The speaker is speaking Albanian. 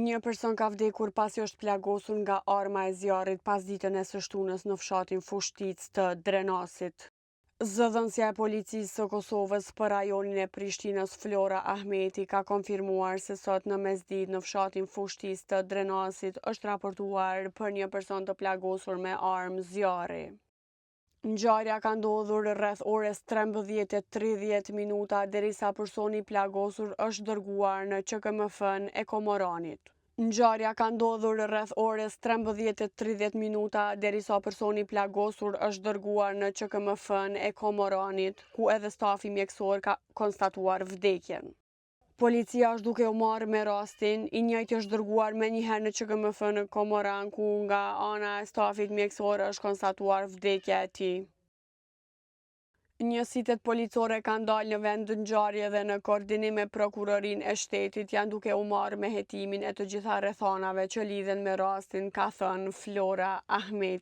Një person ka vdekur pasi është plagosur nga arma e zjarrit pas ditën e së shtunës në fshatin Fushtic të Drenasit. Zëdhënësja e policisë së Kosovës për rajonin e Prishtinës Flora Ahmeti ka konfirmuar se sot në mesditë në fshatin Fushtic të Drenasit është raportuar për një person të plagosur me armë zjarri. Ngjarja ka ndodhur rreth orës 13:30 derisa personi plagosur është dërguar në QKMF-n e Komoranit. Ngjarja ka ndodhur rreth orës 13:30 derisa personi plagosur është dërguar në QKMF-n e Komoranit, ku edhe stafi mjekësor ka konstatuar vdekjen. Policia është duke u marrë me rastin, i njëjti është dërguar menjëherë në QKMF në Komoran, ku nga ana e stafit mjekësor është konstatuar vdekja e tij. Njësitet policore kanë dalë në vend ngjarje dhe në koordinim me prokurorinë e shtetit janë duke u marrë me hetimin e të gjitha rrethanave që lidhen me rastin, ka thënë Flora Ahmeti.